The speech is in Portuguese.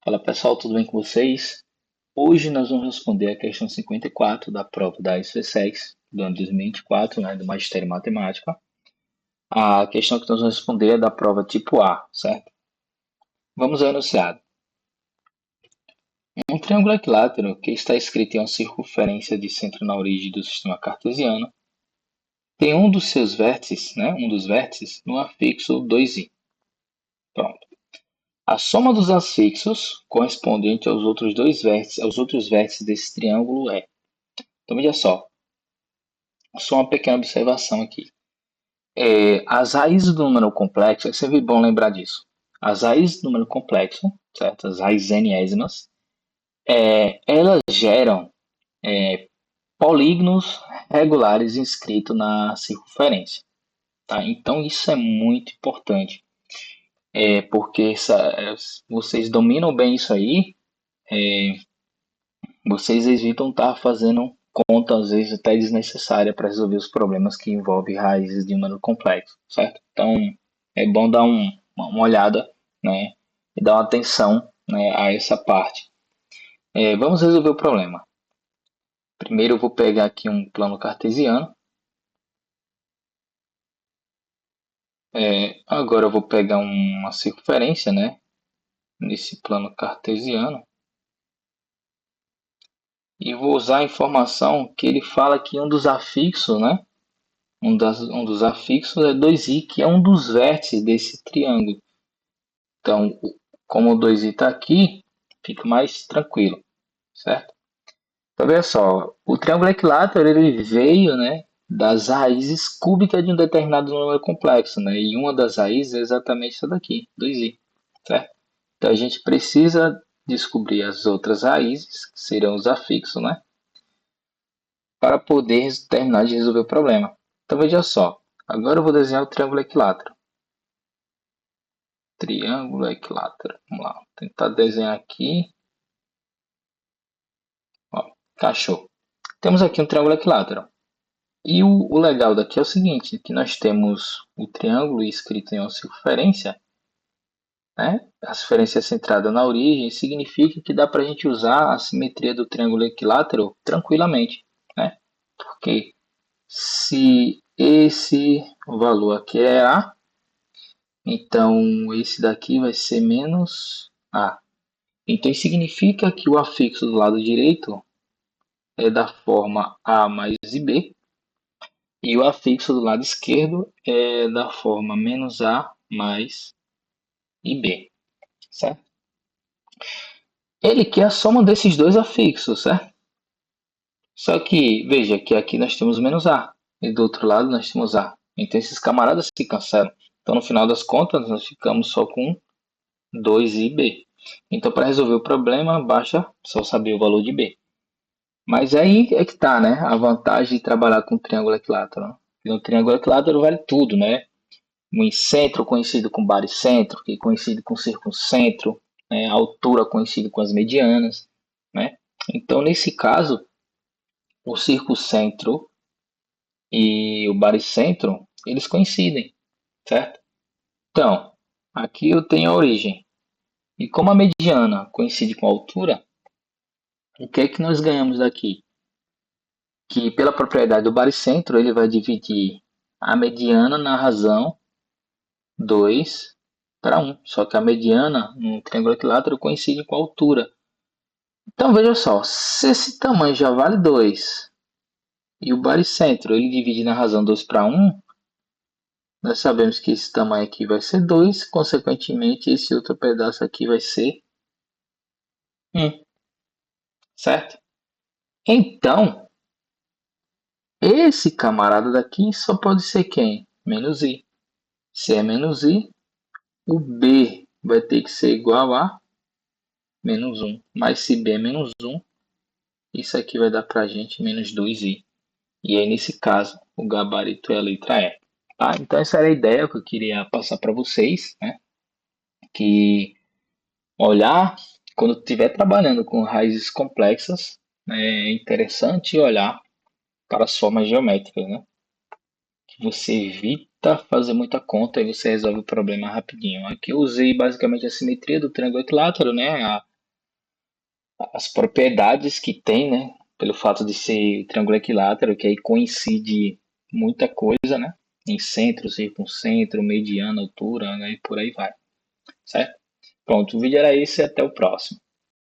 Fala pessoal, tudo bem com vocês? Hoje nós vamos responder a questão 54 da prova da SC6 do ano 2024, do Magistério em Matemática. A questão que nós vamos responder é da prova tipo A, certo? Vamos ao enunciado. Um triângulo equilátero que está escrito em uma circunferência de centro na origem do sistema cartesiano tem um dos seus vértices, um dos vértices, no afixo 2i. Pronto. A soma dos afixos correspondente aos outros vértices desse triângulo é. Então, veja só uma pequena observação aqui. As raízes do número complexo, é sempre bom lembrar disso. As raízes do número complexo, certo? As raízes enésimas, elas geram polígonos regulares inscritos na circunferência. Tá? Então, isso é muito importante. Porque vocês dominam bem isso aí, vocês evitam estar fazendo conta, às vezes até desnecessária, para resolver os problemas que envolvem raízes de número complexo, certo? Então, é bom dar uma olhada, né, e dar uma atenção, né, a essa parte. Vamos resolver o problema. Primeiro eu vou pegar aqui um plano cartesiano. Agora eu vou pegar uma circunferência, né, nesse plano cartesiano. E vou usar a informação que ele fala que um dos afixos, né, um dos afixos é 2i, que é um dos vértices desse triângulo. Então, como o 2i está aqui, fica mais tranquilo, certo? Então, veja só, o triângulo equilátero ele veio, né, das raízes cúbicas de um determinado número complexo, né? E uma das raízes é exatamente essa daqui, 2i, certo? Então, a gente precisa descobrir as outras raízes, que serão os afixos, né? Para poder terminar de resolver o problema. Então, veja só, agora eu vou desenhar o triângulo equilátero. Triângulo equilátero. Vamos lá, vou tentar desenhar aqui. Ó, encaixou. Temos aqui um triângulo equilátero. E o legal daqui é o seguinte, que nós temos o triângulo escrito em uma circunferência, né? A circunferência centrada na origem significa que dá para a gente usar a simetria do triângulo equilátero tranquilamente, né? Porque se esse valor aqui é A, então esse daqui vai ser menos A. Então isso significa que o afixo do lado direito é da forma A mais IB, e o afixo do lado esquerdo é da forma menos A mais IB, certo? Ele quer a soma desses dois afixos, certo? Só que, veja que aqui nós temos menos A, e do outro lado nós temos A. Então esses camaradas se cancelam. Então no final das contas nós ficamos só com 2IB. Então para resolver o problema, basta só saber o valor de B. Mas aí é que está, né? A vantagem de trabalhar com triângulo equilátero. No triângulo equilátero vale tudo, né? O incentro conhecido como baricentro, que é conhecido com circuncentro, né? A altura conhecida com as medianas, né? Então, nesse caso, o circuncentro e o baricentro, eles coincidem, certo? Então, aqui eu tenho a origem. E como a mediana coincide com a altura, o que é que nós ganhamos daqui? Que pela propriedade do baricentro, ele vai dividir a mediana na razão 2/1. Só que a mediana no triângulo equilátero coincide com a altura. Então veja só, se esse tamanho já vale 2 e o baricentro ele divide na razão 2/1, nós sabemos que esse tamanho aqui vai ser 2, consequentemente esse outro pedaço aqui vai ser 1, certo? Então, esse camarada daqui só pode ser quem? Menos i. Se é menos i, o b vai ter que ser igual a menos 1. Mas se b é menos 1, isso aqui vai dar para a gente menos 2i. E aí, nesse caso, o gabarito é a letra E. Tá? Então, essa era a ideia que eu queria passar para vocês, né? Que olhar, quando estiver trabalhando com raízes complexas, é interessante olhar para as formas geométricas, né? Que você evita fazer muita conta e você resolve o problema rapidinho. Aqui eu usei basicamente a simetria do triângulo equilátero, né? as propriedades que tem, né? Pelo fato de ser triângulo equilátero, que aí coincide muita coisa, né? Em centro, circuncentro, mediana, altura, né? E por aí vai, certo? Pronto, o vídeo era esse e até o próximo.